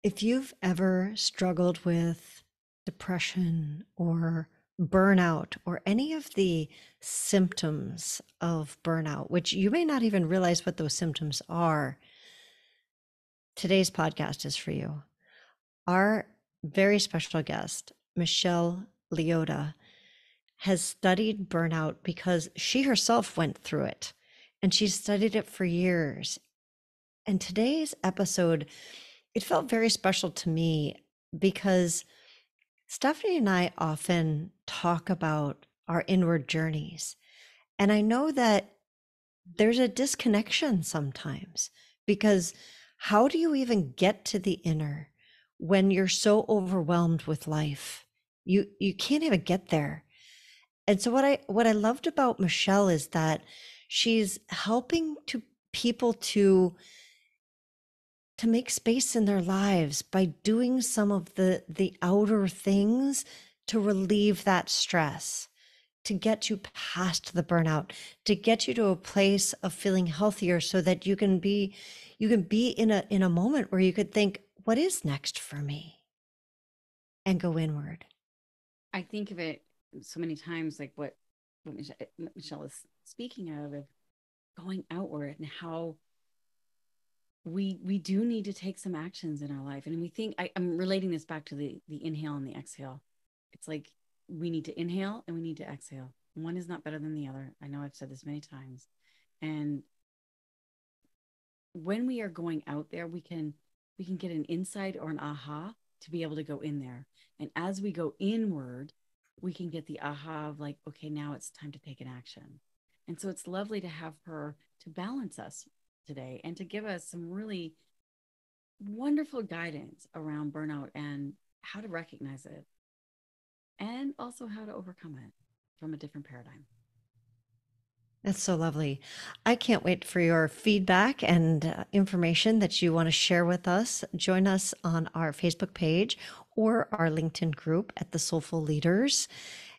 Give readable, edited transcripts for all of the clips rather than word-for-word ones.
If you've ever struggled with depression or burnout or any of the symptoms of burnout, which you may not even realize what those symptoms are, today's podcast is for you. Our very special guest, Michelle Leotta, has studied burnout because she herself went through it and she's studied it for years. And today's episode, it felt very special to me because Stephanie and I often talk about our inward journeys. And I know that there's a disconnection sometimes because how do you even get to the inner when you're so overwhelmed with life? You can't even get there. And so what I loved about Michelle is that she's helping to people to make space in their lives by doing some of the outer things to relieve that stress, to get you past the burnout, to get you to a place of feeling healthier so that you can be in a moment where you could think, what is next for me? And go inward. I think of it so many times, like what Michelle is speaking of going outward and how we do need to take some actions in our life. And we think I'm relating this back to the inhale and the exhale. It's like we need to inhale and we need to exhale. One is not better than the other. I know I've said this many times. And when we are going out there, we can get an insight or an aha to be able to go in there. And as we go inward, we can get the aha of like, okay, now it's time to take an action. And so it's lovely to have her to balance us today and to give us some really wonderful guidance around burnout and how to recognize it and also how to overcome it from a different paradigm. That's so lovely. I can't wait for your feedback and information that you want to share with us. Join us on our Facebook page or our LinkedIn group at the Soulful Leaders.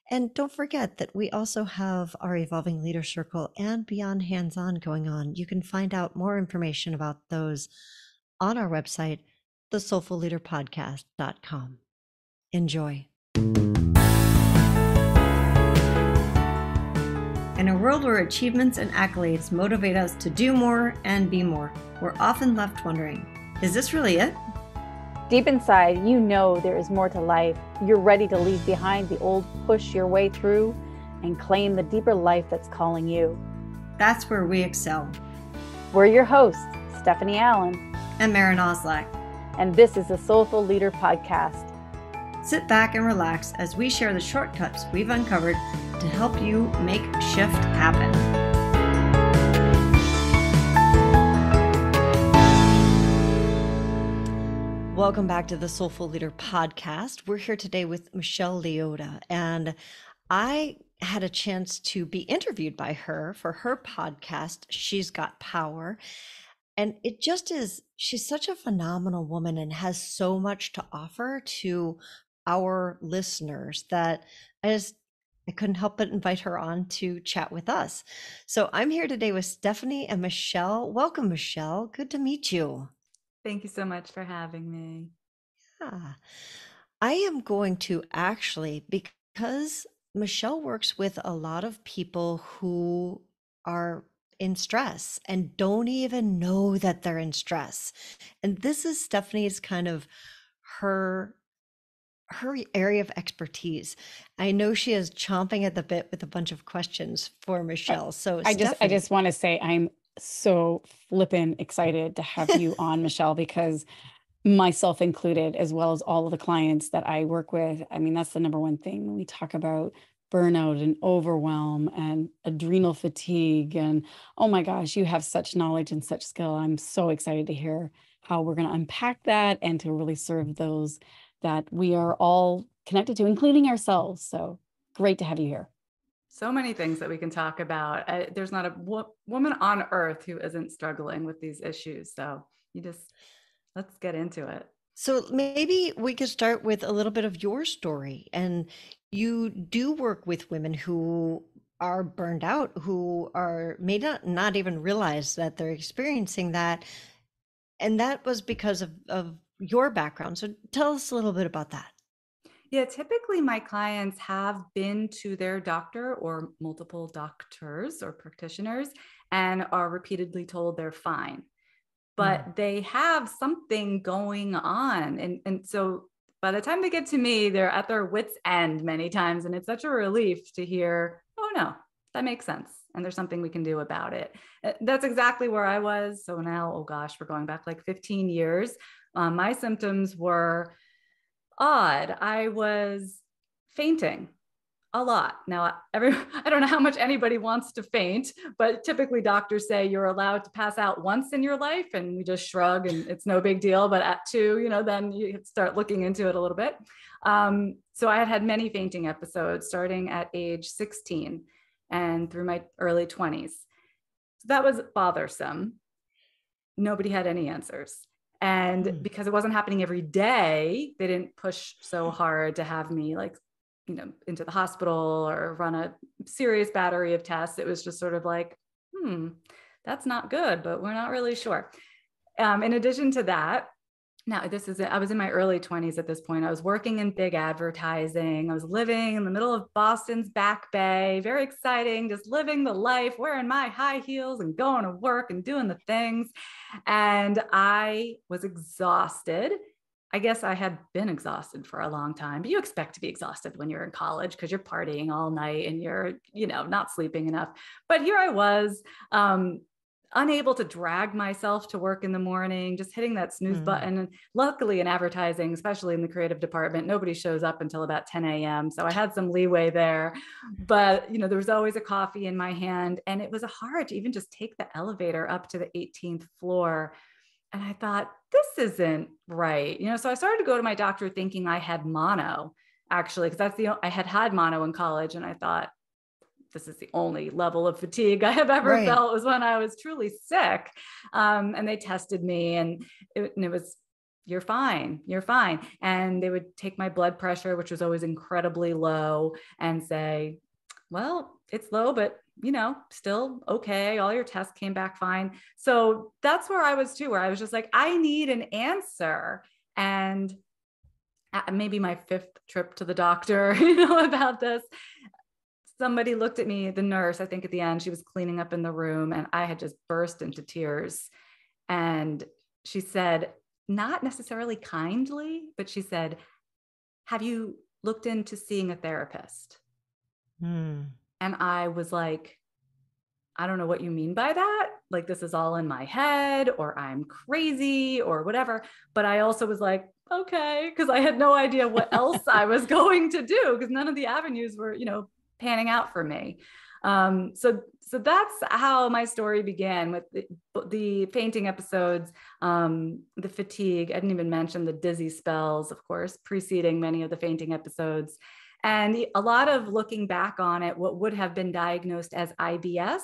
And don't forget that we also have our Evolving Leader Circle and Beyond Hands On going on. You can find out more information about those on our website, thesoulfulleaderpodcast.com. Enjoy. In a world where achievements and accolades motivate us to do more and be more, we're often left wondering, is this really it? Deep inside, you know there is more to life. You're ready to leave behind the old, push your way through, and claim the deeper life that's calling you. That's where we excel. We're your hosts, Stephanie Allen. And Maren Oslak. And this is the Soulful Leader Podcast. Sit back and relax as we share the shortcuts we've uncovered to help you make shift happen. Welcome back to the Soulful Leader Podcast. We're here today with Michelle Leotta, and I had a chance to be interviewed by her for her podcast, She's Got Power. And it just is, she's such a phenomenal woman and has so much to offer to our listeners that I couldn't help but invite her on to chat with us. So I'm here today with Stephanie and Michelle. Welcome, Michelle. Good to meet you. Thank you so much for having me. Yeah. I am going to actually, because Michelle works with a lot of people who are in stress and don't even know that they're in stress. And this is Stephanie's kind of her area of expertise. I know she is chomping at the bit with a bunch of questions for Michelle. So I Stephanie, just want to say I'm so flippin' excited to have you on, Michelle, because myself included, as well as all of the clients that I work with, I mean, that's the number one thing when we talk about burnout and overwhelm and adrenal fatigue. And oh my gosh, you have such knowledge and such skill. I'm so excited to hear how we're going to unpack that and to really serve those that we are all connected to, including ourselves. So great to have you here. So many things that we can talk about. There's not a woman on earth who isn't struggling with these issues. So let's get into it. so maybe we could start with a little bit of your story. And you do work with women who are burned out, who may not even realize that they're experiencing that. And that was because of your background. So tell us a little bit about that. Yeah, typically my clients have been to their doctor or multiple doctors or practitioners and are repeatedly told they're fine, but they have something going on. And so by the time they get to me, they're at their wits' end many times. And it's such a relief to hear, oh no, that makes sense. And there's something we can do about it. That's exactly where I was. So now, oh gosh, we're going back like 15 years. My symptoms were odd. I was fainting a lot. Now, I don't know how much anybody wants to faint, but typically doctors say you're allowed to pass out once in your life, and we just shrug and it's no big deal. But at 2, then you start looking into it a little bit. So I had had many fainting episodes starting at age 16 and through my early 20s. So that was bothersome. Nobody had any answers. And because it wasn't happening every day, they didn't push so hard to have me into the hospital or run a serious battery of tests. It was just sort of like, that's not good, but we're not really sure. In addition to that, now I was in my early 20s at this point. I was working in big advertising. I was living in the middle of Boston's Back Bay, very exciting, just living the life, wearing my high heels and going to work and doing the things. And I was exhausted. I guess I had been exhausted for a long time, but you expect to be exhausted when you're in college because you're partying all night and you're, not sleeping enough. But here I was, unable to drag myself to work in the morning, just hitting that snooze button. And luckily in advertising, especially in the creative department, nobody shows up until about 10 a.m. So I had some leeway there, but there was always a coffee in my hand, and it was hard to even just take the elevator up to the 18th floor. And I thought, this isn't right. So I started to go to my doctor thinking I had mono, actually, because I had mono in college. And I thought, this is the only level of fatigue I have ever felt, was when I was truly sick. And they tested me and it was, you're fine. And they would take my blood pressure, which was always incredibly low, and say, well, it's low, but still okay. All your tests came back fine. So that's where I was too, where I was just like, I need an answer. And maybe my 5th trip to the doctor, about this, somebody looked at me, the nurse, I think at the end, she was cleaning up in the room, and I had just burst into tears. And she said, not necessarily kindly, but she said, have you looked into seeing a therapist? And I was like, I don't know what you mean by that. Like, this is all in my head, or I'm crazy or whatever. But I also was like, okay, because I had no idea what else I was going to do, because none of the avenues were, panning out for me. So that's how my story began, with the fainting episodes, the fatigue. I didn't even mention the dizzy spells, of course, preceding many of the fainting episodes. And a lot of looking back on it, what would have been diagnosed as IBS,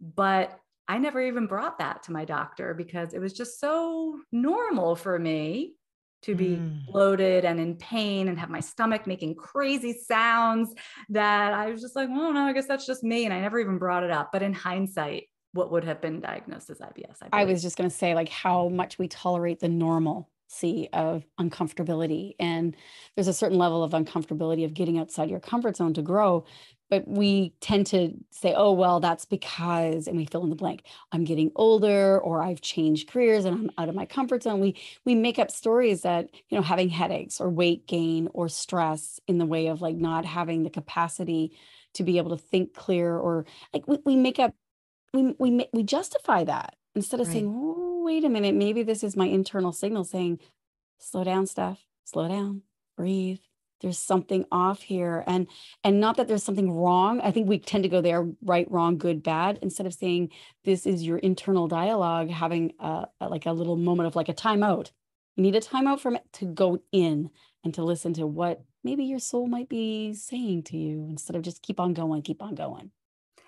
but I never even brought that to my doctor because it was just so normal for me to be bloated and in pain and have my stomach making crazy sounds, that I was just like, oh no, I guess that's just me. And I never even brought it up. But in hindsight, what would have been diagnosed as IBS? I was just going to say, like, how much we tolerate the normalcy of uncomfortability. And there's a certain level of uncomfortability of getting outside your comfort zone to grow. But we tend to say, oh, well, that's because, and we fill in the blank, I'm getting older, or I've changed careers and I'm out of my comfort zone. We make up stories that, having headaches or weight gain or stress in the way of like not having the capacity to be able to think clear, or like we make up, we justify that instead of saying, oh, wait a minute, maybe this is my internal signal saying, slow down, Steph, slow down, breathe. There's something off here. And not that there's something wrong. I think we tend to go there, right, wrong, good, bad, instead of saying this is your internal dialogue having like a little moment of like a timeout. You need a timeout from it to go in and to listen to what maybe your soul might be saying to you, instead of just keep on going, keep on going.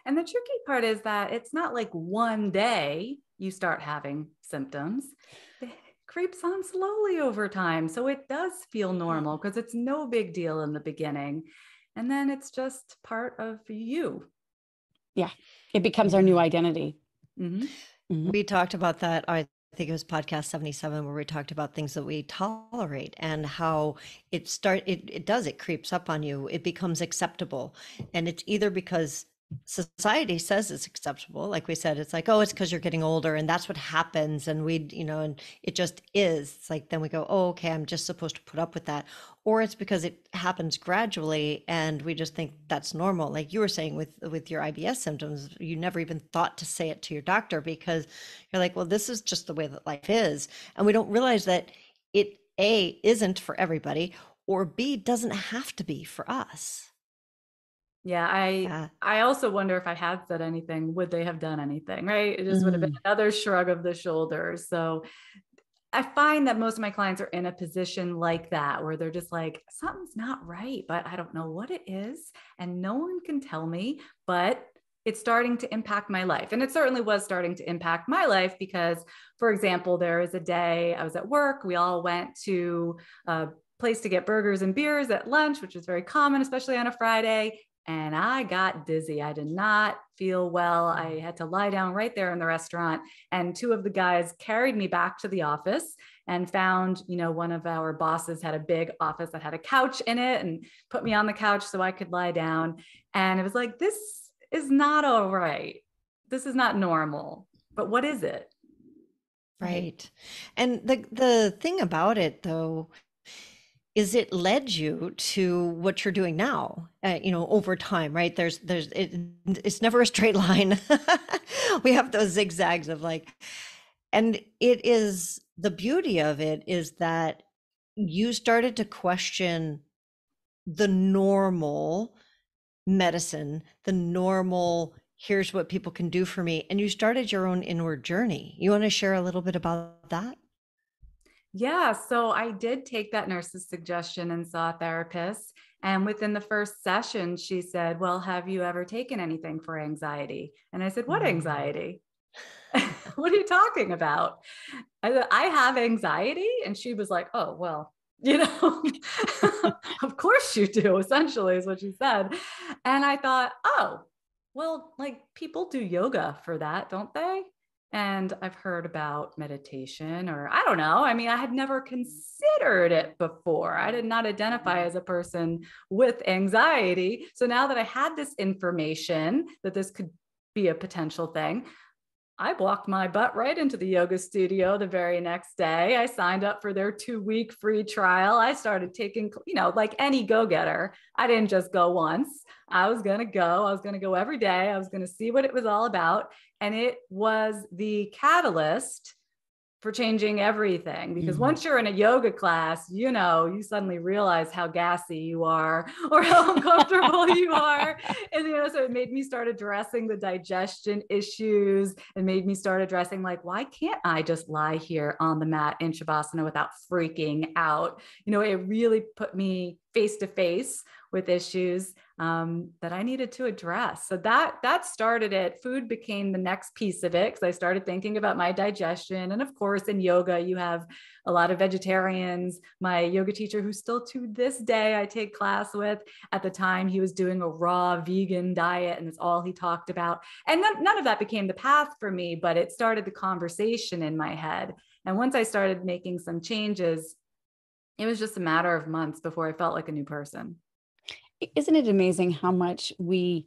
And the tricky part is that it's not like one day you start having symptoms. Creeps on slowly over time. So it does feel normal because it's no big deal in the beginning. And then it's just part of you. Yeah. It becomes our new identity. We talked about that, I think it was podcast 77 where we talked about things that we tolerate and how it creeps up on you. It becomes acceptable. And it's either because society says it's acceptable. Like we said, it's like, oh, it's because you're getting older and that's what happens. And and it just is. It's like, then we go, oh, okay, I'm just supposed to put up with that. Or it's because it happens gradually and we just think that's normal. Like you were saying with your IBS symptoms, you never even thought to say it to your doctor because you're like, well, this is just the way that life is. And we don't realize that it A, isn't for everybody, or B, doesn't have to be for us. Yeah, Yeah. I also wonder if I had said anything, would they have done anything, right? It just would have been another shrug of the shoulders. So I find that most of my clients are in a position like that, where they're just like, something's not right, but I don't know what it is. And no one can tell me, but it's starting to impact my life. And it certainly was starting to impact my life because, for example, there was a day I was at work. We all went to a place to get burgers and beers at lunch, which is very common, especially on a Friday. And I got dizzy. I did not feel well. I had to lie down right there in the restaurant. And two of the guys carried me back to the office and found, one of our bosses had a big office that had a couch in it and put me on the couch so I could lie down. And it was like, this is not all right. This is not normal. But what is it? Right. And the thing about it though is it led you to what you're doing now, over time, right? It's never a straight line. We have those zigzags of like, and it is the beauty of it is that you started to question the normal medicine, the normal, here's what people can do for me. And you started your own inward journey. You want to share a little bit about that? Yeah, so I did take that nurse's suggestion and saw a therapist. And within the first session, she said, well, have you ever taken anything for anxiety? And I said, what anxiety? What are you talking about? I said, I have anxiety. And she was like, oh, well, of course you do, essentially, is what she said. And I thought, oh, well, like people do yoga for that, don't they? And I've heard about meditation, or I don't know. I mean, I had never considered it before. I did not identify as a person with anxiety. So now that I had this information that this could be a potential thing, I walked my butt right into the yoga studio the very next day. I signed up for their 2-week free trial. I started taking, like any go-getter. I didn't just go once. I was going to go. I was going to go every day. I was going to see what it was all about. And it was the catalyst for changing everything. Because once you're in a yoga class, you suddenly realize how gassy you are or how uncomfortable you are. And, so it made me start addressing the digestion issues and made me start addressing like, why can't I just lie here on the mat in Shavasana without freaking out? It really put me face to face with issues that I needed to address. So that started it. Food became the next piece of it because I started thinking about my digestion. And of course, in yoga, you have a lot of vegetarians. My yoga teacher, who still to this day I take class with, at the time he was doing a raw vegan diet, and it's all he talked about. And none of that became the path for me, but it started the conversation in my head. And once I started making some changes, it was just a matter of months before I felt like a new person. Isn't it amazing how much two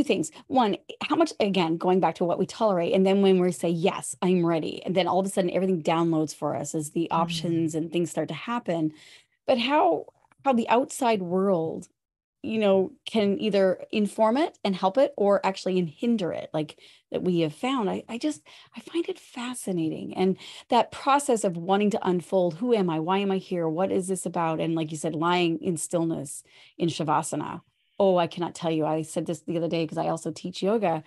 things. One, how much, again, going back to what we tolerate. And then when we say, yes, I'm ready. And then all of a sudden everything downloads for us as the options and things start to happen. But how the outside world, can either inform it and help it or actually hinder it, like that we have found. I find it fascinating. And that process of wanting to unfold, who am I? Why am I here? What is this about? And like you said, lying in stillness in Shavasana. Oh, I cannot tell you. I said this the other day because I also teach yoga.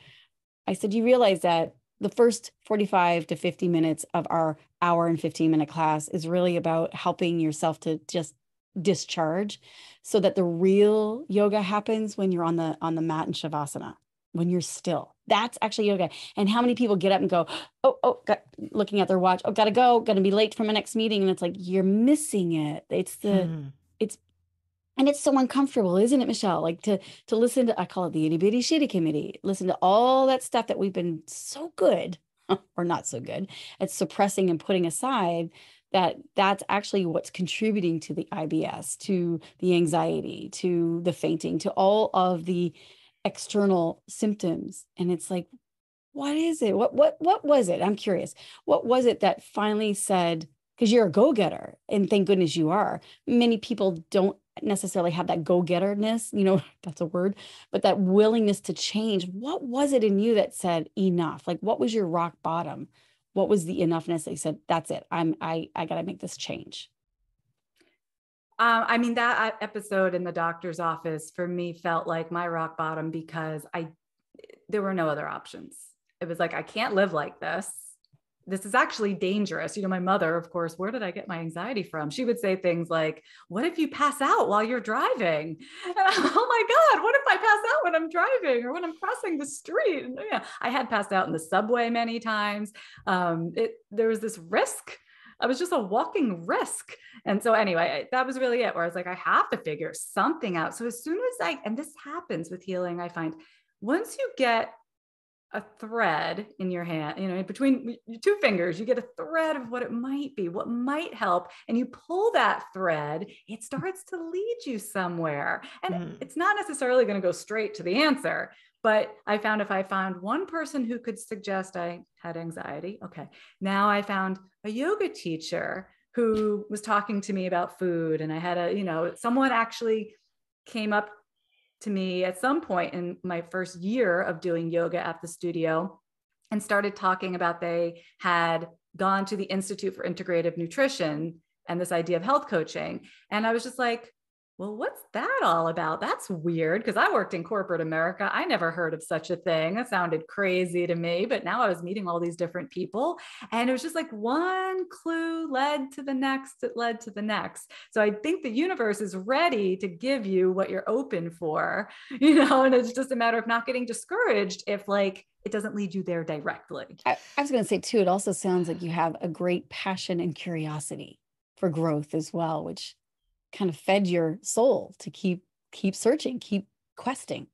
I said, you realize that the first 45 to 50 minutes of our hour and 15-minute class is really about helping yourself to just discharge, so that the real yoga happens when you're on the mat in Shavasana, when you're still. That's actually yoga. And how many people get up and go, looking at their watch, gotta go, gonna be late for my next meeting. And it's like, you're missing it. And it's so uncomfortable, isn't it, Michelle? Like to listen to, I call it the itty bitty shitty committee, listen to all that stuff that we've been so good or not so good at suppressing and putting aside, that's actually what's contributing to the IBS, to the anxiety, to the fainting, to all of the external symptoms. And it's like, what is it? What was it? I'm curious. What was it that finally said, because you're a go-getter, and thank goodness you are. Many people don't necessarily have that go-getterness, that's a word, but that willingness to change. What was it in you that said enough? Like, what was your rock bottom? What was the enoughness that you said, that's it. I got to make this change? I mean, that episode in the doctor's office for me felt like my rock bottom, because there were no other options. It was like, I can't live like this. This is actually dangerous. My mother, of course, where did I get my anxiety from? She would say things like, what if you pass out while you're driving? And oh my God, what if I pass out when I'm driving or when I'm crossing the street? And, I had passed out in the subway many times. There was this risk. I was just a walking risk. And so anyway, that was really it, where I was like, I have to figure something out. So as soon as and this happens with healing, I find once you get a thread in your hand, between your two fingers, you get a thread of what it might be, what might help. And you pull that thread, it starts to lead you somewhere. And it's not necessarily going to go straight to the answer. But I found if I found one person who could suggest I had anxiety, okay, now I found a yoga teacher who was talking to me about food. And I had someone actually came up to me at some point in my first year of doing yoga at the studio and started talking about they had gone to the Institute for Integrative Nutrition and this idea of health coaching. And I was just like, well, what's that all about? That's weird, because I worked in corporate America. I never heard of such a thing. That sounded crazy to me, but now I was meeting all these different people. And it was just like one clue led to the next, it led to the next. So I think the universe is ready to give you what you're open for, and it's just a matter of not getting discouraged if it doesn't lead you there directly. I was going to say too, it also sounds like you have a great passion and curiosity for growth as well, which kind of fed your soul to keep searching, keep questing.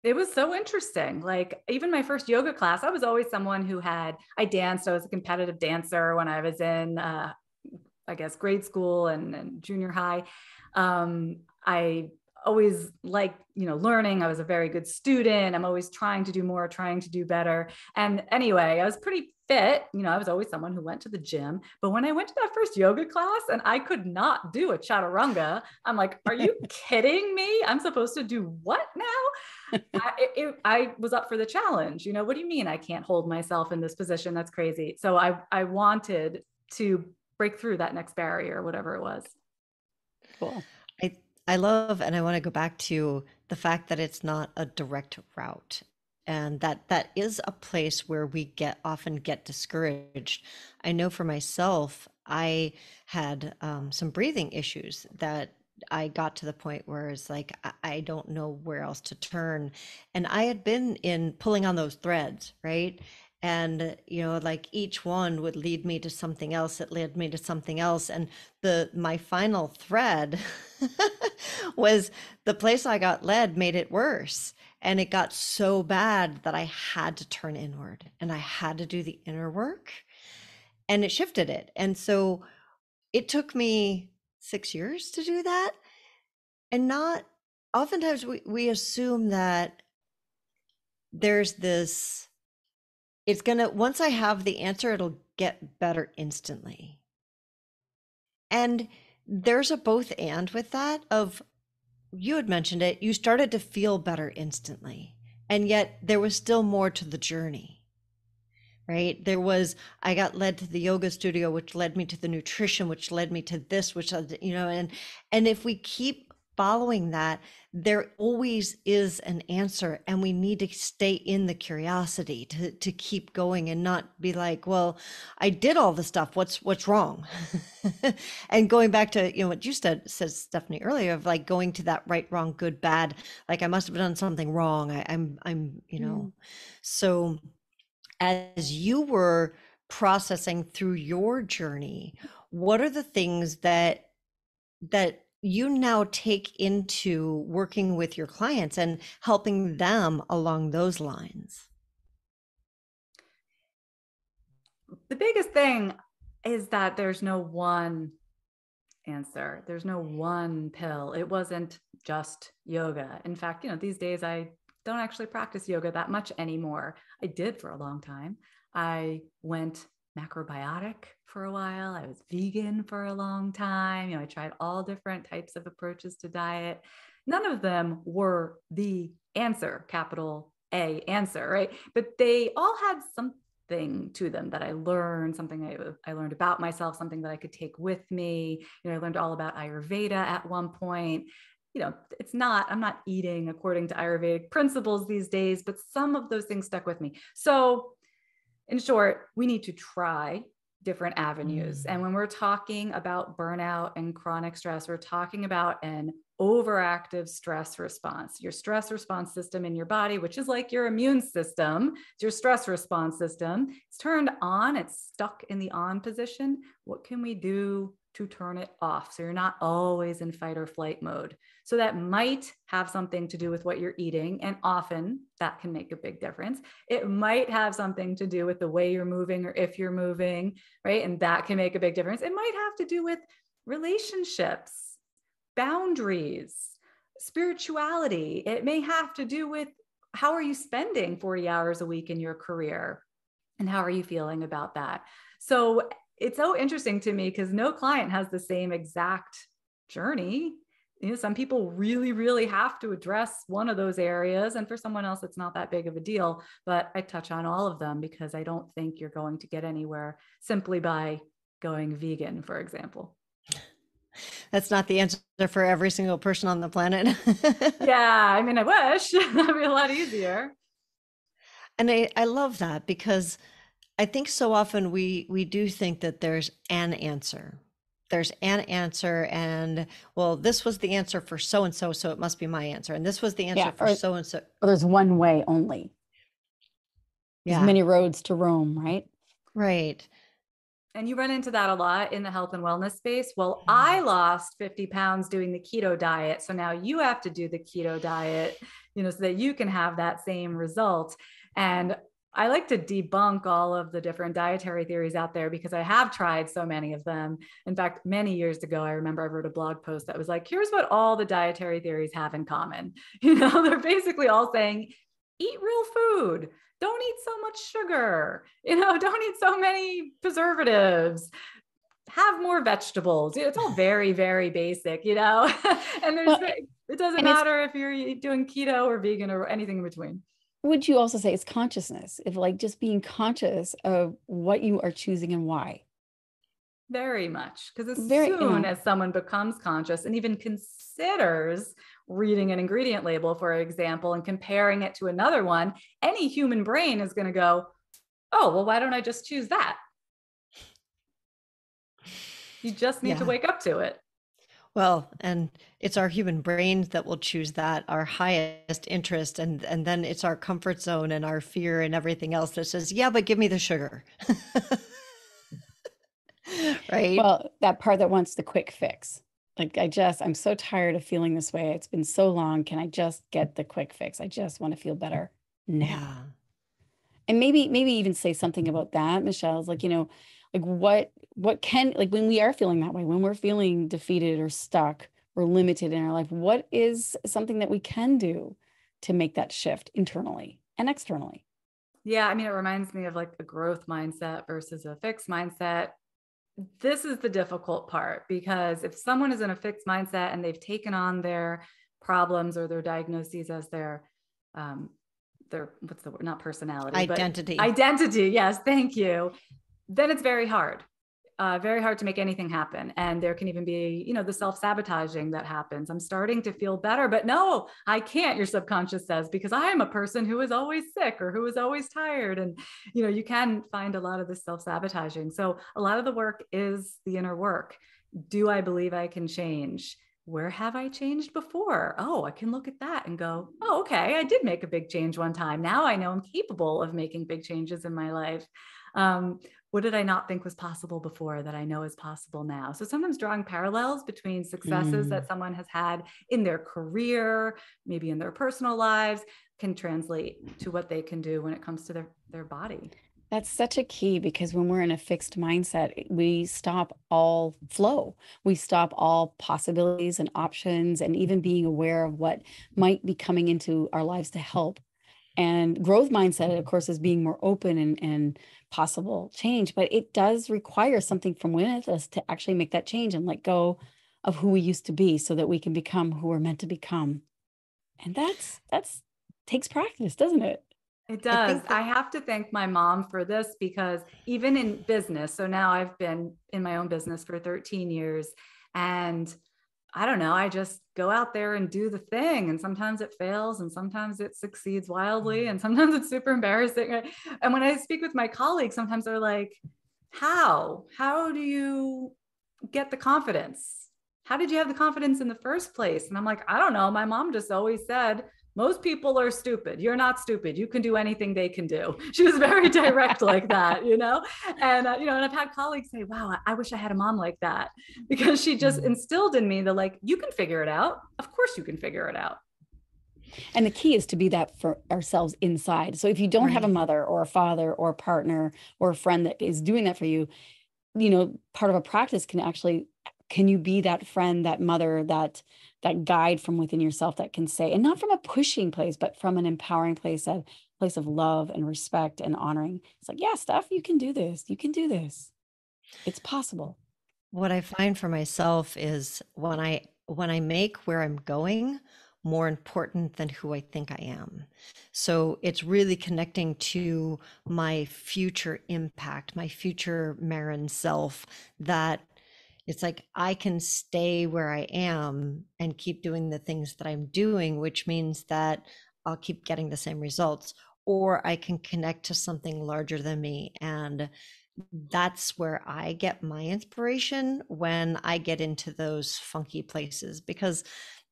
It was so interesting. Like even my first yoga class, I was always someone who I danced. I was a competitive dancer when I was in, I guess, grade school and junior high. I always liked, learning. I was a very good student. I'm always trying to do more, trying to do better. And anyway, I was pretty fit. I was always someone who went to the gym. But when I went to that first yoga class and I could not do a chaturanga, I'm like, are you kidding me? I'm supposed to do what now? I was up for the challenge. What do you mean I can't hold myself in this position? That's crazy. So I wanted to break through that next barrier, whatever it was. Cool. I love, and I want to go back to the fact that it's not a direct route, and that is a place where we often get discouraged. I know for myself, I had some breathing issues that I got to the point where it's like, I don't know where else to turn. And I had been in pulling on those threads, right? And, like each one would lead me to something else. It led me to something else. And my final thread was the place I got led made it worse. And it got so bad that I had to turn inward and I had to do the inner work, and it shifted it. And so it took me 6 years to do that. And oftentimes we assume that there's this, once I have the answer, it'll get better instantly. And there's a both and with that you had mentioned it, you started to feel better instantly. And yet there was still more to the journey, right? I got led to the yoga studio, which led me to the nutrition, which led me to this, which, and if we keep following that, there always is an answer, and we need to stay in the curiosity to keep going and not be like, well, I did all the stuff. What's wrong? And going back to, what you said, Stephanie, earlier, of like going to that right, wrong, good, bad, like I must have done something wrong. I'm So as you were processing through your journey, what are the things that you now take into working with your clients and helping them along those lines? the biggest thing is that there's no one answer. There's no one pill. It wasn't just yoga. In fact, these days I don't actually practice yoga that much anymore. I did for a long time. I went macrobiotic for a while. I was vegan for a long time. I tried all different types of approaches to diet. None of them were the answer, capital A answer, right? But they all had something to them that I learned, something I learned about myself, something that I could take with me. I learned all about Ayurveda at one point. I'm not eating according to Ayurvedic principles these days, but some of those things stuck with me. So in short, we need to try different avenues. And when we're talking about burnout and chronic stress, we're talking about an overactive stress response. Your stress response system in your body, which is like your immune system, it's your stress response system. It's turned on, it's stuck in the on position. What can we do to turn it off so you're not always in fight or flight mode? So that might have something to do with what you're eating, and often that can make a big difference. It might have something to do with the way you're moving or if you're moving, right? And that can make a big difference. It might have to do with relationships, boundaries, spirituality. It may have to do with how are you spending 40 hours a week in your career and how are you feeling about that? So it's so interesting to me because no client has the same exact journey. Some people really, really have to address one of those areas. And for someone else, it's not that big of a deal, but I touch on all of them because I don't think you're going to get anywhere simply by going vegan, for example. That's not the answer for every single person on the planet. Yeah, I mean, I wish that'd be a lot easier. And I love that because I think so often we do think that there's an answer. There's an answer, and well, this was the answer for so and so, so it must be my answer. And this was the answer for so and so. Or there's one way only. There's many roads to Rome, right? Right. And you run into that a lot in the health and wellness space. Well, I lost 50 pounds doing the keto diet. So now you have to do the keto diet, so that you can have that same result. And I like to debunk all of the different dietary theories out there because I have tried so many of them. In fact, many years ago, I remember I wrote a blog post that was like, here's what all the dietary theories have in common. They're basically all saying, eat real food. Don't eat so much sugar, don't eat so many preservatives, have more vegetables. It's all very, very basic, and it doesn't matter if you're doing keto or vegan or anything in between. Would you also say it's consciousness, if like just being conscious of what you are choosing and why? Very much. Because as soon as someone becomes conscious and even considers reading an ingredient label, for example, and comparing it to another one, any human brain is going to go, oh, well, why don't I just choose that? You just need to wake up to it. Well, and it's our human brains that will choose that, our highest interest, and then it's our comfort zone and our fear and everything else that says, yeah, but give me the sugar. Right? Well, that part that wants the quick fix. Like, I'm so tired of feeling this way. It's been so long. Can I just get the quick fix? I just want to feel better now. Yeah. And maybe even say something about that, Michelle, is like, like what can, like when we are feeling that way, when we're feeling defeated or stuck or limited in our life, what is something that we can do to make that shift internally and externally? Yeah. I mean, it reminds me of like a growth mindset versus a fixed mindset. This is the difficult part because if someone is in a fixed mindset and they've taken on their problems or their diagnoses as their what's the word? Not personality, identity. Identity. Yes. Thank you. Then it's very hard to make anything happen. And there can even be, the self-sabotaging that happens. I'm starting to feel better, but no, I can't, your subconscious says, because I am a person who is always sick or who is always tired. And, you can find a lot of this self-sabotaging. So a lot of the work is the inner work. Do I believe I can change? Where have I changed before? Oh, I can look at that and go, oh, okay, I did make a big change one time. Now I know I'm capable of making big changes in my life. What did I not think was possible before that I know is possible now? So sometimes drawing parallels between successes that someone has had in their career, maybe in their personal lives, can translate to what they can do when it comes to their body. That's such a key, because when we're in a fixed mindset, we stop all flow. We stop all possibilities and options, and even being aware of what might be coming into our lives to help. And growth mindset, of course, is being more open and possible change, but it does require something from within us to actually make that change and let go of who we used to be so that we can become who we're meant to become. And that's takes practice, doesn't it? It I does. think I that, have to thank my mom for this, because even in business, so now I've been in my own business for 13 years, and I don't know, I just go out there and do the thing. And sometimes it fails and sometimes it succeeds wildly and sometimes it's super embarrassing. And when I speak with my colleagues, sometimes they're like, how do you get the confidence? How did you have the confidence in the first place? And I'm like, I don't know. My mom just always said, most people are stupid. You're not stupid. You can do anything they can do. She was very direct like that, you know? And, and I've had colleagues say, wow, I wish I had a mom like that, because she just instilled in me the, like, you can figure it out. Of course you can figure it out. And the key is to be that for ourselves inside. So if you don't have a right. mother or a father or a partner or a friend that is doing that for you, part of a practice can you be that friend, that mother, that guide from within yourself that can say, and not from a pushing place, but from an empowering place of love and respect and honoring. It's like, yeah, Steph, you can do this. You can do this. It's possible. What I find for myself is when I make where I'm going more important than who I think I am. So it's really connecting to my future impact, my future Maren self, that it's like I can stay where I am and keep doing the things that I'm doing, which means that I'll keep getting the same results, or I can connect to something larger than me. And that's where I get my inspiration when I get into those funky places, because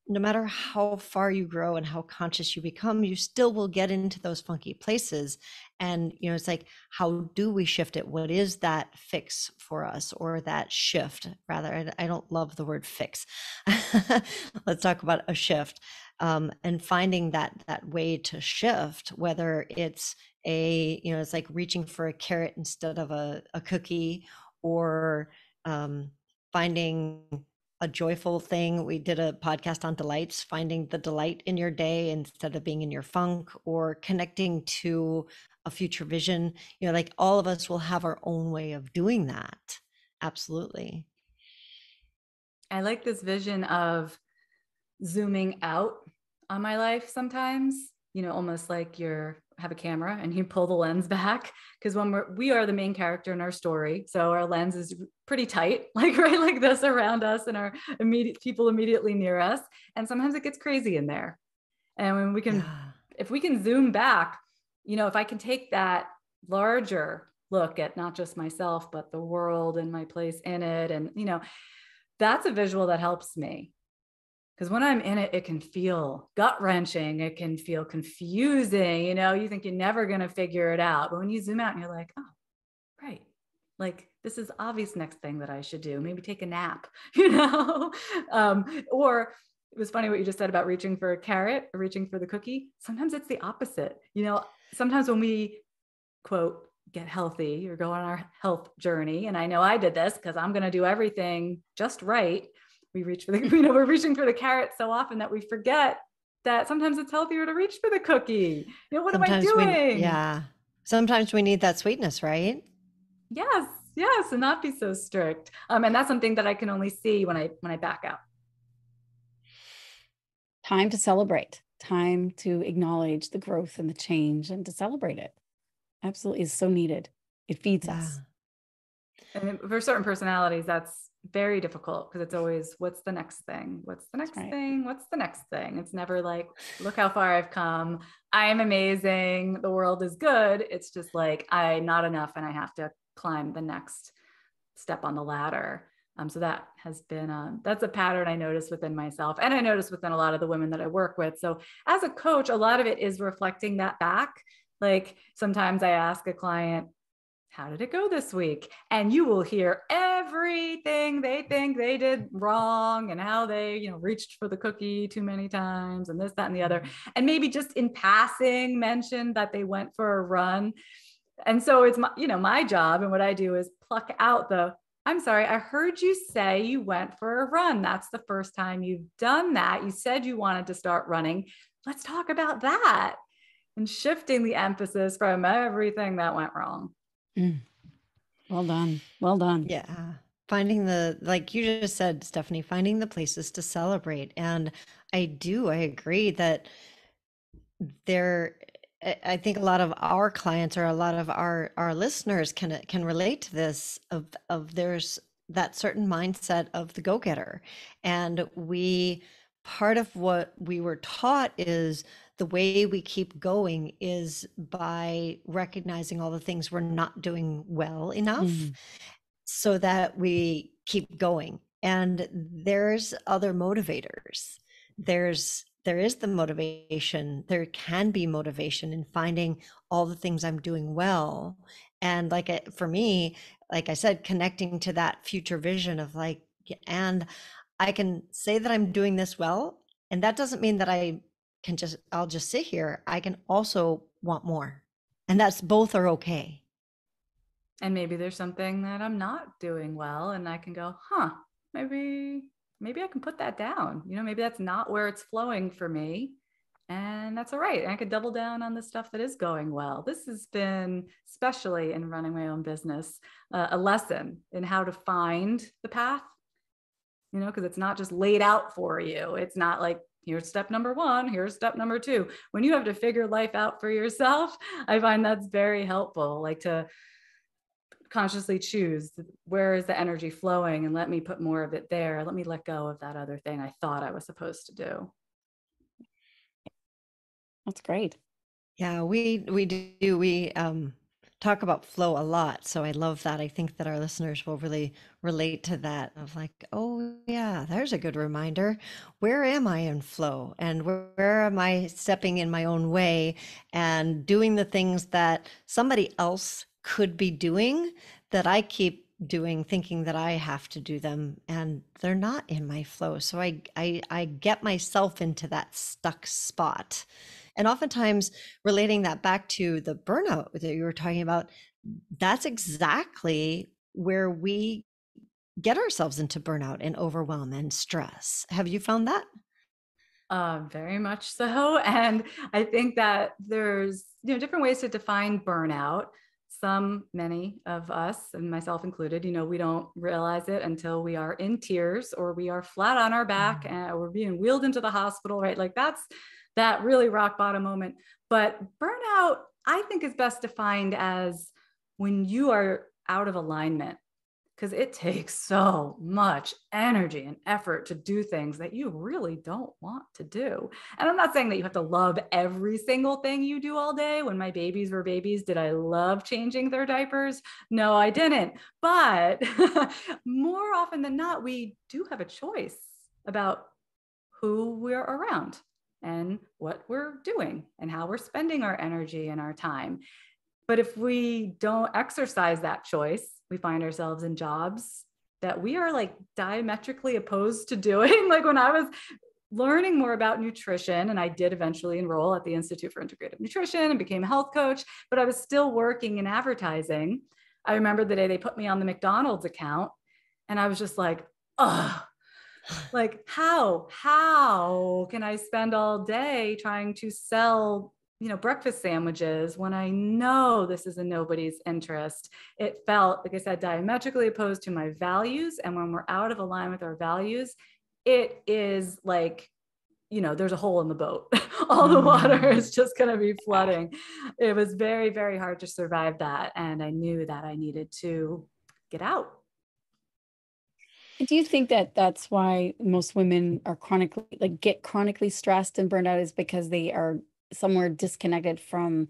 no matter how far you grow and how conscious you become, you still will get into those funky places. And, it's like, how do we shift it? What is that fix for us, or that shift? Rather, I don't love the word fix. Let's talk about a shift, and finding that way to shift, whether it's it's like reaching for a carrot instead of a cookie, or finding a joyful thing. We did a podcast on delights, finding the delight in your day instead of being in your funk, or connecting to a future vision. Like, all of us will have our own way of doing that. Absolutely. I like this vision of zooming out on my life sometimes, almost like you're have a camera and you pull the lens back, because when we are the main character in our story, so our lens is pretty tight, like right like this around us and our immediate people immediately near us, and sometimes it gets crazy in there. And when Yeah. if we can zoom back, if I can take that larger look at not just myself but the world and my place in it, and that's a visual that helps me. Because when I'm in it, it can feel gut wrenching. It can feel confusing. You think you're never going to figure it out. But when you zoom out and you're like, oh, right. Like, this is obvious next thing that I should do. Maybe take a nap, or it was funny what you just said about reaching for a carrot or reaching for the cookie. Sometimes it's the opposite. Sometimes when we, quote, get healthy or go on our health journey, and I know I did this because I'm going to do everything just right, we reach for the, we're reaching for the carrot so often that we forget that sometimes it's healthier to reach for the cookie. What am I Sometimes doing? sometimes we need that sweetness, right? Yes, and not be so strict. And that's something that I can only see when I back out. Time to celebrate, time to acknowledge the growth and the change and to celebrate it. Absolutely is so needed. It feeds Yeah. us. And for certain personalities, that's very difficult, because it's always, what's the next thing? What's the next right. thing? What's the next thing? It's never like, look how far I've come. I am amazing. The world is good. It's just like, I'm not enough and I have to climb the next step on the ladder. So that has been, that's a pattern I notice within myself, and I notice within a lot of the women that I work with. So as a coach, a lot of it is reflecting that back. Like, sometimes I ask a client, how did it go this week? And you will hear everything they think they did wrong, and how they, reached for the cookie too many times, and this, that, and the other. And maybe just in passing mentioned that they went for a run. And so it's my, my job, and what I do is pluck out I'm sorry, I heard you say you went for a run. That's the first time you've done that. You said you wanted to start running. Let's talk about that. And shifting the emphasis from everything that went wrong. Mm. Well done. Well done. Yeah. Finding like you just said, Stephanie, finding the places to celebrate. And I agree that there, I think a lot of our clients or a lot of our listeners can relate to this of there's that certain mindset of the go-getter. And part of what we were taught is the way we keep going is by recognizing all the things we're not doing well enough so that we keep going. And there's other motivators. There is the motivation. There can be motivation in finding all the things I'm doing well. And for me, like I said, connecting to that future vision of and I can say that I'm doing this well. And that doesn't mean that I'll just sit here. I can also want more. And that's both are okay. And maybe there's something that I'm not doing well, and I can go, maybe I can put that down. Maybe that's not where it's flowing for me. And that's all right. And I could double down on the stuff that is going well. This has been, especially in running my own business, a lesson in how to find the path, because it's not just laid out for you. It's not like, here's step number 1, here's step number 2. When you have to figure life out for yourself, I find that's very helpful, like to consciously choose where is the energy flowing and let me put more of it there. Let me let go of that other thing I thought I was supposed to do. That's great. Yeah, we do. We talk about flow a lot. So I love that. I think that our listeners will really relate to that of like, oh yeah, there's a good reminder. Where am I in flow? And where am I stepping in my own way and doing the things that somebody else could be doing that I keep doing, thinking that I have to do them, and they're not in my flow. So I get myself into that stuck spot. And oftentimes relating that back to the burnout that you were talking about, that's exactly where we get ourselves into burnout and overwhelm and stress. Have you found that? Very much so. And I think that there's different ways to define burnout. Many of us, and myself included, we don't realize it until we are in tears or we are flat on our back and we're being wheeled into the hospital, right? Like that's that really rock bottom moment. But burnout, I think, is best defined as when you are out of alignment, because it takes so much energy and effort to do things that you really don't want to do. And I'm not saying that you have to love every single thing you do all day. When my babies were babies, did I love changing their diapers? No, I didn't. But more often than not, we do have a choice about who we're around and what we're doing and how we're spending our energy and our time. But if we don't exercise that choice, we find ourselves in jobs that we are like diametrically opposed to doing. Like when I was learning more about nutrition, and I did eventually enroll at the Institute for Integrative Nutrition and became a health coach, but I was still working in advertising. I remember the day they put me on the McDonald's account, and I was just like, oh, like how can I spend all day trying to sell breakfast sandwiches when I know this is in nobody's interest? It felt, like I said, diametrically opposed to my values. And when we're out of alignment with our values, it is like, there's a hole in the boat. All the water is just going to be flooding. It was very, very hard to survive that. And I knew that I needed to get out. Do you think that that's why most women are get chronically stressed and burned out, is because they are somewhere disconnected from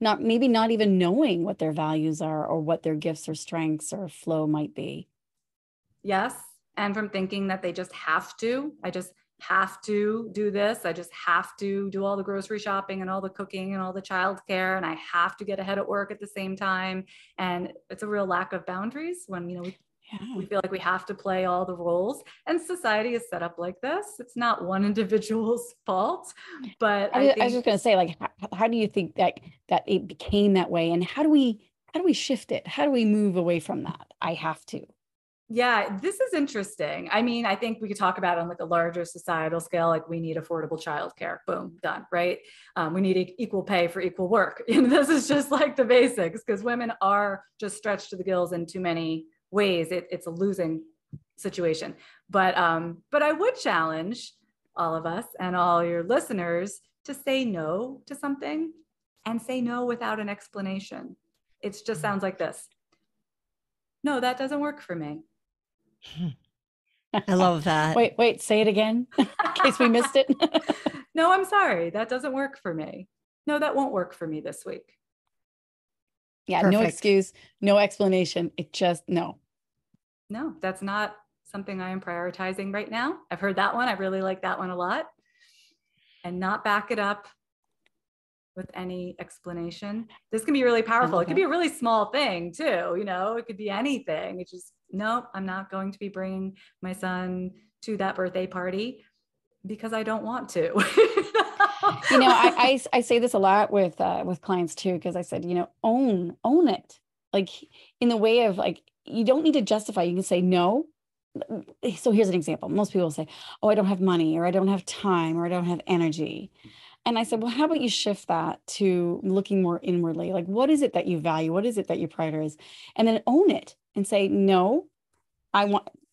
not even knowing what their values are or what their gifts or strengths or flow might be? Yes. And from thinking that they just have to, I just have to do this. I just have to do all the grocery shopping and all the cooking and all the childcare. And I have to get ahead at work at the same time. And it's a real lack of boundaries when, we feel like we have to play all the roles, and society is set up like this. It's not one individual's fault, but I was just going to say, like, how do you think that it became that way, and how do we how do we shift it? How do we move away from that? I have to. Yeah, this is interesting. I mean, I think we could talk about it on like a larger societal scale, like we need affordable childcare. Boom, done, right? We need equal pay for equal work. And this is just like the basics because women are just stretched to the gills in too many ways. It's a losing situation. But I would challenge all of us and all your listeners to say no to something and say no without an explanation. It just sounds like this. No, that doesn't work for me. I love that. Wait, say it again in case we missed it. No, I'm sorry. That doesn't work for me. No, that won't work for me this week. Yeah, no Perfect. excuse, no explanation. It just, no. No, that's not something I am prioritizing right now. I've heard that one. I really like that one a lot. And not back it up with any explanation. This can be really powerful. It could be a really small thing too. You know, it could be anything. It's just, no, I'm not going to be bringing my son to that birthday party because I don't want to. You know, I say this a lot with clients too, because I said, you know, own it. Like in the way of like, you don't need to justify. You can say no. So here's an example. Most people say, oh, I don't have money, or I don't have time, or I don't have energy. And I said, well, how about you shift that to looking more inwardly? Like, what is it that you value? What is it that you prioritize? And then own it and say, no,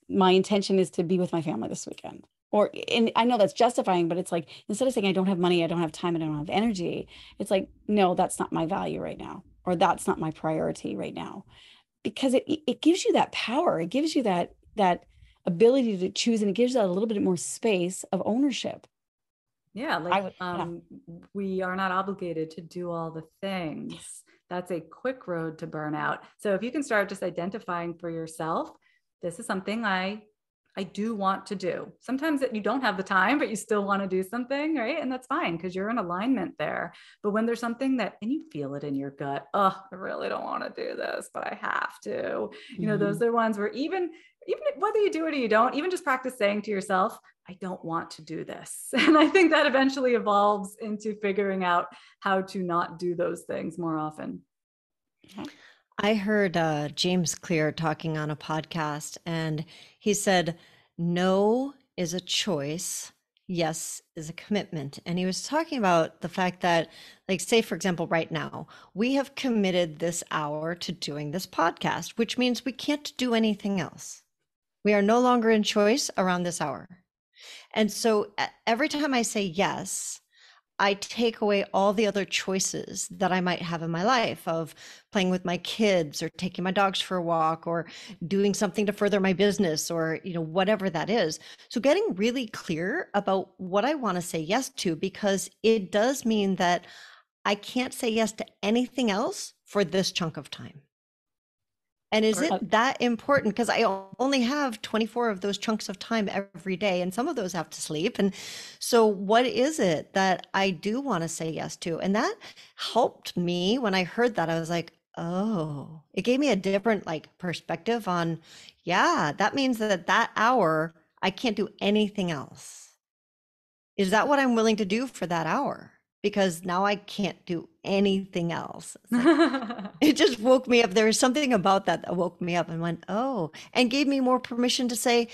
my intention is to be with my family this weekend. Or, and I know that's justifying, but it's like, instead of saying I don't have money, I don't have time, I don't have energy, it's like, no, that's not my value right now, or that's not my priority right now. Because it gives you that power. It gives you that ability to choose, and it gives you a little bit more space of ownership. Yeah, like we are not obligated to do all the things. That's a quick road to burnout. So if you can start just identifying for yourself, this is something I do want to do. Sometimes you don't have the time, but you still want to do something, right? And that's fine because you're in alignment there. But when there's something that, and you feel it in your gut, oh, I really don't want to do this, but I have to. You know, those are ones where even whether you do it or you don't, even just practice saying to yourself, I don't want to do this. And I think that eventually evolves into figuring out how to not do those things more often. I heard James Clear talking on a podcast, and he said, no is a choice. Yes is a commitment. And he was talking about the fact that, like, say, for example, right now, we have committed this hour to doing this podcast, which means we can't do anything else. We are no longer in choice around this hour. And so every time I say yes, I take away all the other choices that I might have in my life of playing with my kids or taking my dogs for a walk or doing something to further my business or, you know, whatever that is. So getting really clear about what I want to say yes to, because it does mean that I can't say yes to anything else for this chunk of time. And is it that important? Because I only have 24 of those chunks of time every day, and some of those have to sleep. And so what is it that I do want to say yes to? And that helped me when I heard that. I was like, oh, it gave me a different like perspective on, yeah, that means that hour, I can't do anything else. Is that what I'm willing to do for that hour? Because now I can't do anything else. Like, it just woke me up. There was something about that woke me up and went, oh, and gave me more permission to say,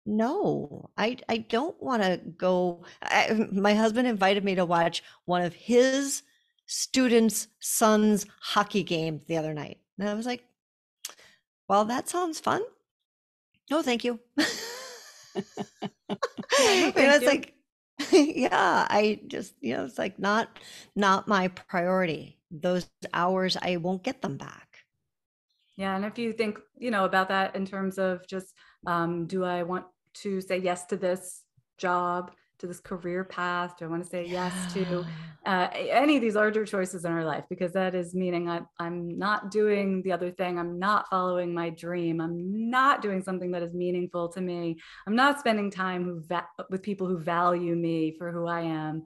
no, I don't want to go. My husband invited me to watch one of his students' son's hockey games the other night. And I was like, well, that sounds fun. No, thank you. Yeah, no, it's like, yeah, I just, you know, it's like not my priority. Those hours, I won't get them back. Yeah. And if you think, you know, about that in terms of just, do I want to say yes to this job, to this career path? Do I want to say yes to any of these larger choices in our life? Because that is meaning I'm not doing the other thing. I'm not following my dream. I'm not doing something that is meaningful to me. I'm not spending time with people who value me for who I am.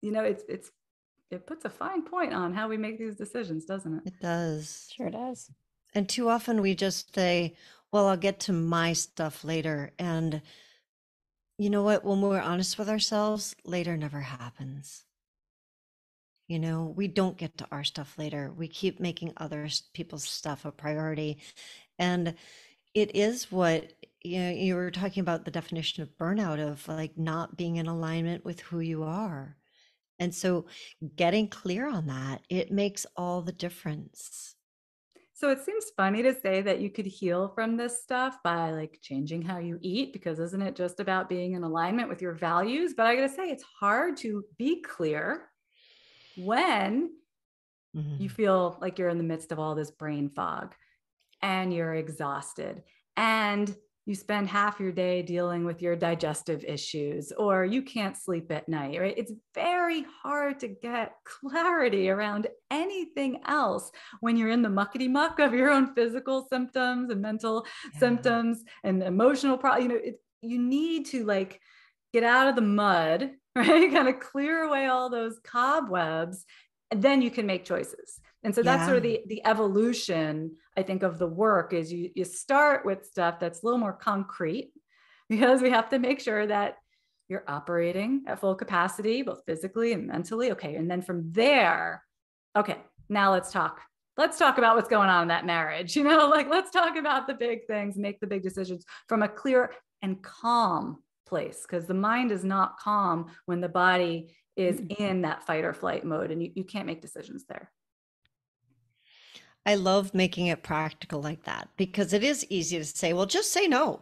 You know, it puts a fine point on how we make these decisions, doesn't it? It does. Sure does. And too often we just say, well, I'll get to my stuff later. And you know what? When we're honest with ourselves, later never happens. You know, we don't get to our stuff later. We keep making people's stuff a priority. And it is what, you know, you were talking about the definition of burnout, of like not being in alignment with who you are. And so getting clear on that, it makes all the difference. So it seems funny to say that you could heal from this stuff by like changing how you eat, because isn't it just about being in alignment with your values? But I got to say, it's hard to be clear when you Mhm. feel like you're in the midst of all this brain fog and you're exhausted and you spend half your day dealing with your digestive issues, or you can't sleep at night, right? It's very hard to get clarity around anything else when you're in the muckety muck of your own physical symptoms and mental Yeah. symptoms and emotional problems. You know, you need to like get out of the mud, right? Kind of clear away all those cobwebs, and then you can make choices. And so that's sort Yeah. of the evolution, I think, of the work is you start with stuff that's a little more concrete, because we have to make sure that you're operating at full capacity, both physically and mentally. Okay. And then from there, okay, now let's talk. Let's talk about what's going on in that marriage. You know, like let's talk about the big things, make the big decisions from a clear and calm place, because the mind is not calm when the body is in that fight or flight mode, and you can't make decisions there. I love making it practical like that because it is easy to say, well, just say no.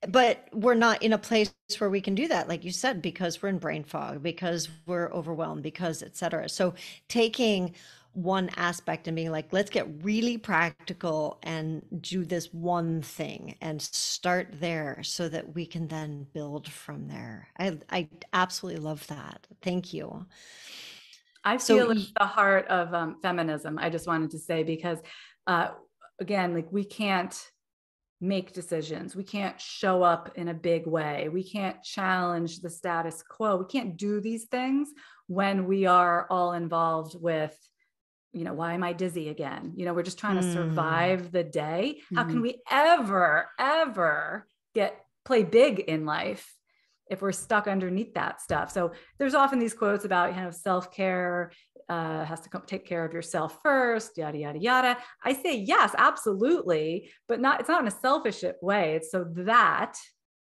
But we're not in a place where we can do that, like you said, because we're in brain fog, because we're overwhelmed, because et cetera. So taking one aspect and being like, let's get really practical and do this one thing and start there so that we can then build from there. I absolutely love that. Thank you. I So feel it's the heart of feminism. I just wanted to say, because uh, again, like we can't make decisions. We can't show up in a big way. We can't challenge the status quo. We can't do these things when we are all involved with, you know, why am I dizzy again? You know, we're just trying to survive the day. How can we ever play big in life if we're stuck underneath that stuff? So there's often these quotes about, you know, self-care has to take care of yourself first, yada, yada, yada. I say, yes, absolutely, but it's not in a selfish way. It's so that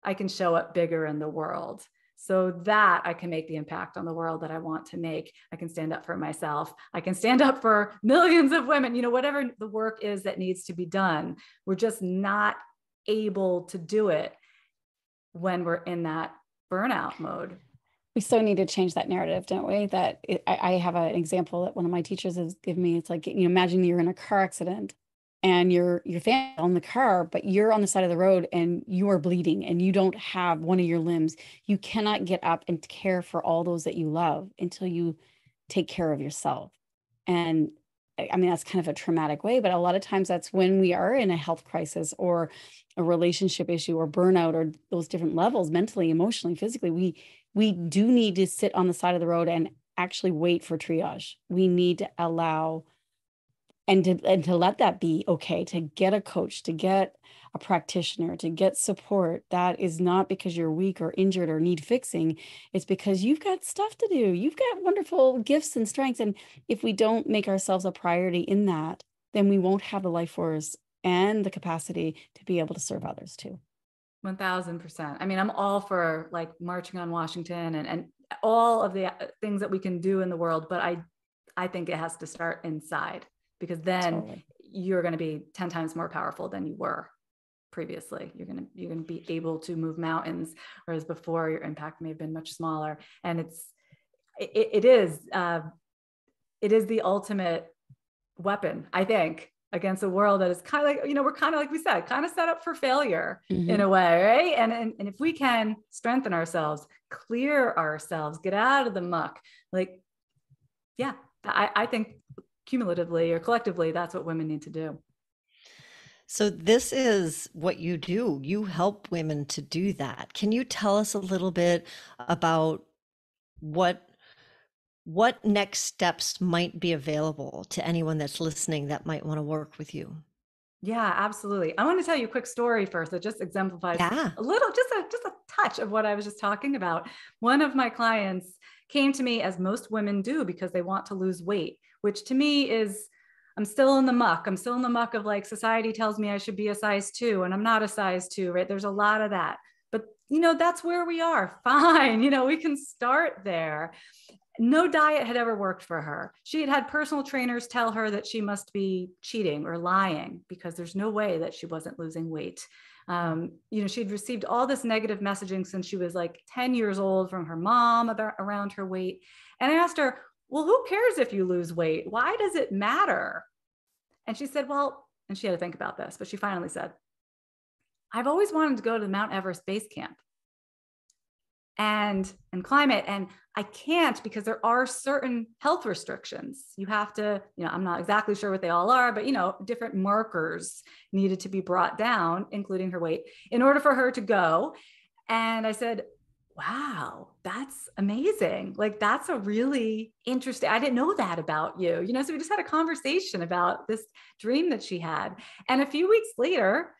I can show up bigger in the world, so that I can make the impact on the world that I want to make. I can stand up for myself. I can stand up for millions of women, you know, whatever the work is that needs to be done. We're just not able to do it when we're in that burnout mode. We so need to change that narrative, don't we? I have an example that one of my teachers has given me. It's like, you know, imagine you're in a car accident and your family on the car, but you're on the side of the road and you are bleeding and you don't have one of your limbs. You cannot get up and care for all those that you love until you take care of yourself. And I mean, that's kind of a traumatic way, but a lot of times that's when we are in a health crisis or a relationship issue or burnout or those different levels, mentally, emotionally, physically. We do need to sit on the side of the road and actually wait for triage. We need to allow and to let that be okay, to get a coach, to get a practitioner, to get support. That is not because you're weak or injured or need fixing. It's because you've got stuff to do. You've got wonderful gifts and strengths. And if we don't make ourselves a priority in that, then we won't have the life force and the capacity to be able to serve others too. 1000%. I mean, I'm all for like marching on Washington and all of the things that we can do in the world, but I think it has to start inside, because then Totally. you're going to be 10 times more powerful than you were previously. You're going to be able to move mountains, whereas before your impact may have been much smaller. And it is the ultimate weapon, I think, against a world that is kind of like, you know, we're kind of, like we said, kind of set up for failure in a way, right? And if we can strengthen ourselves, clear ourselves, get out of the muck, like, yeah, I think cumulatively or collectively, that's what women need to do. So this is what you do. You help women to do that. Can you tell us a little bit about what next steps might be available to anyone that's listening that might want to work with you? Yeah, absolutely. I want to tell you a quick story first that just exemplifies Yeah. a little, just a touch of what I was just talking about. One of my clients came to me, as most women do, because they want to lose weight, which to me is, I'm still in the muck. I'm still in the muck of like, society tells me I should be a size 2 and I'm not a size 2, right? There's a lot of that. But, that's where we are. Fine. We can start there. No diet had ever worked for her. She had had personal trainers tell her that she must be cheating or lying because there's no way that she wasn't losing weight. She'd received all this negative messaging since she was like 10 years old from her mom around her weight. And I asked her, well, who cares if you lose weight? Why does it matter? And she said, well, and she had to think about this, but she finally said, I've always wanted to go to the Mount Everest base camp and climb it. And I can't because there are certain health restrictions. You have to, I'm not exactly sure what they all are, but different markers needed to be brought down, including her weight, in order for her to go. And I said, wow, that's amazing. Like, that's a really interesting, I didn't know that about you, so we just had a conversation about this dream that she had. And a few weeks later,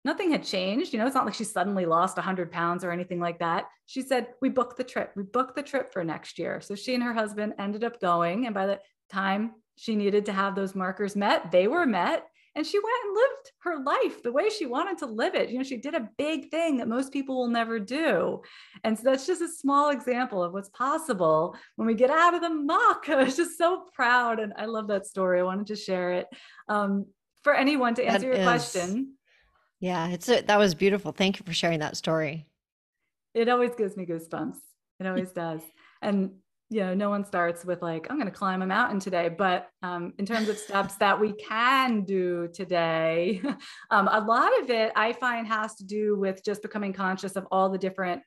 nothing had changed. It's not like she suddenly lost 100 pounds or anything like that. She said, we booked the trip for next year. So she and her husband ended up going. And by the time she needed to have those markers met, they were met. And she went and lived her life the way she wanted to live it. She did a big thing that most people will never do. And so that's just a small example of what's possible when we get out of the muck. I was just so proud. And I love that story. I wanted to share it. For anyone, to answer your question. Yeah, that was beautiful. Thank you for sharing that story. It always gives me goosebumps. It always does. And, no one starts with like, I'm going to climb a mountain today, but in terms of steps that we can do today, a lot of it I find has to do with just becoming conscious of all the different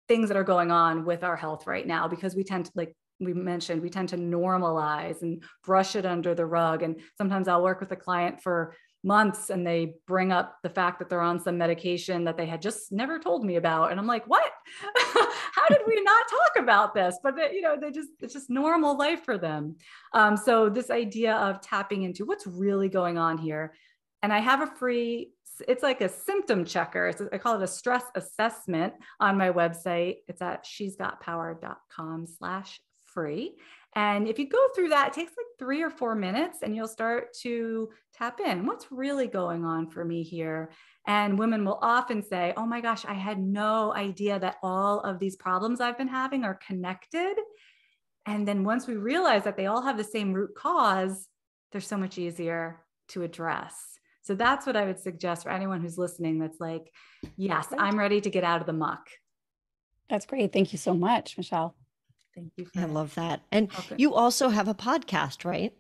things that are going on with our health right now, because we tend to, like we mentioned, we tend to normalize and brush it under the rug. And sometimes I'll work with a client for months and they bring up the fact that they're on some medication that they had just never told me about. And I'm like, what? How did we not talk about this? But it's just normal life for them. So this idea of tapping into what's really going on here. And I have a free, it's like a symptom checker. I call it a stress assessment on my website. It's at shesgotpower.com/free. And if you go through that, it takes like 3 or 4 minutes and you'll start to tap in. What's really going on for me here? And women will often say, oh my gosh, I had no idea that all of these problems I've been having are connected. And then once we realize that they all have the same root cause, they're so much easier to address. So that's what I would suggest for anyone who's listening that's like, yes, I'm ready to get out of the muck. That's great. Thank you so much, Michelle. Thank you. I love that. And you also have a podcast, right?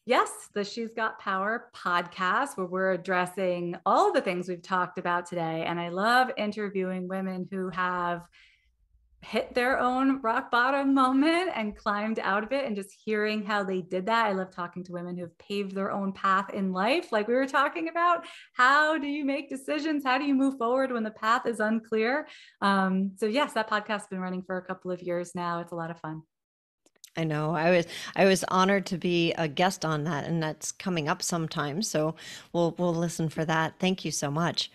Yes, the She's Got Power podcast, where we're addressing all the things we've talked about today. And I love interviewing women who have hit their own rock bottom moment and climbed out of it, and just hearing how they did that. I love talking to women who have paved their own path in life. Like we were talking about, how do you make decisions? How do you move forward when the path is unclear? So yes, that podcast has been running for a couple of years now. It's a lot of fun. I know. I was honored to be a guest on that, and that's coming up sometime. So we'll listen for that. Thank you so much.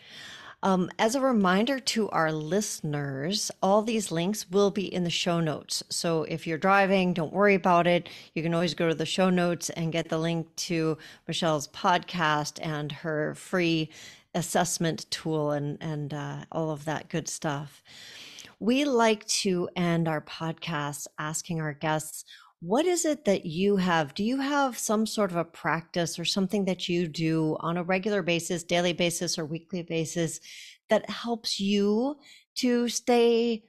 As a reminder to our listeners, all these links will be in the show notes. So if you're driving, don't worry about it. You can always go to the show notes and get the link to Michelle's podcast and her free assessment tool and all of that good stuff. We like to end our podcast asking our guests, what is it that you have? Do you have some sort of a practice or something that you do on a regular basis, daily basis, or weekly basis that helps you to stay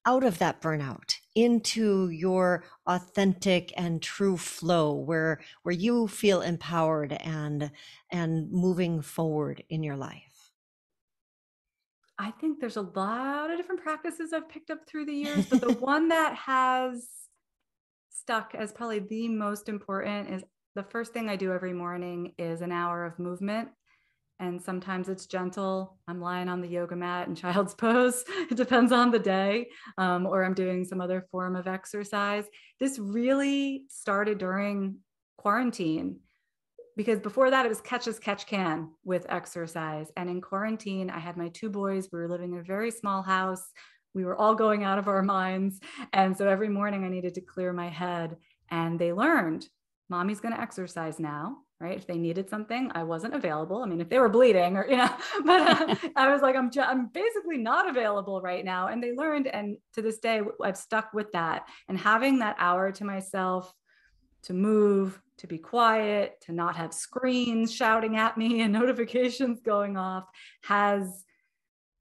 out of that burnout, into your authentic and true flow where you feel empowered and moving forward in your life? I think there's a lot of different practices I've picked up through the years, but the one that has stuck as probably the most important is the first thing I do every morning is an hour of movement. And sometimes it's gentle. I'm lying on the yoga mat in child's pose. It depends on the day, or I'm doing some other form of exercise. This really started during quarantine, because before that it was catch as catch can with exercise. And in quarantine, I had my 2 boys. We were living in a very small house. we were all going out of our minds. And so every morning I needed to clear my head, and they learned, mommy's going to exercise now, right? If they needed something, I wasn't available. I mean, if they were bleeding or, but I was like, I'm basically not available right now. And they learned. And to this day, I've stuck with that. And having that hour to myself to move, to be quiet, to not have screens shouting at me and notifications going off has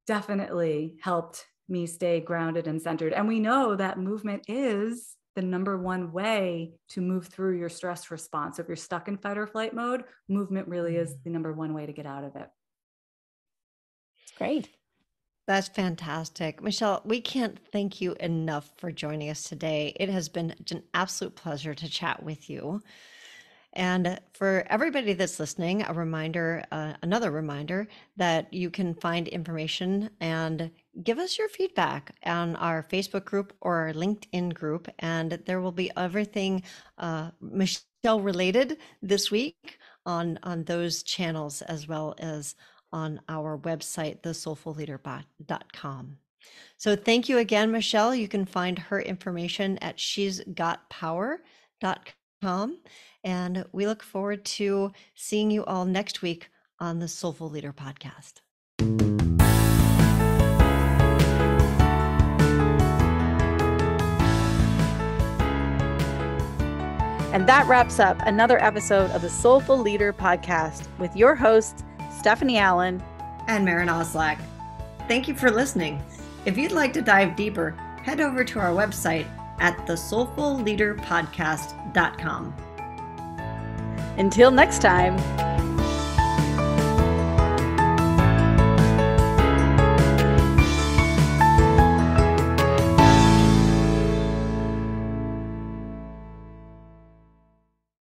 definitely helped me stay grounded and centered. And we know that movement is the number one way to move through your stress response. If you're stuck in fight or flight mode, movement really is the number one way to get out of it. It's great. That's fantastic. Michelle, we can't thank you enough for joining us today. It has been an absolute pleasure to chat with you. And for everybody that's listening, a reminder, another reminder that you can find information and give us your feedback on our Facebook group or our LinkedIn group. And there will be everything Michelle related this week on those channels, as well as on our website, thesoulfulleader.com. So thank you again, Michelle. You can find her information at she'sgotpower.com. And we look forward to seeing you all next week on the Soulful Leader podcast. And that wraps up another episode of the Soulful Leader podcast with your hosts, Stephanie Allen and Maren Oslack. Thank you for listening. If you'd like to dive deeper, head over to our website at thesoulfulleaderpodcast.com. Until next time.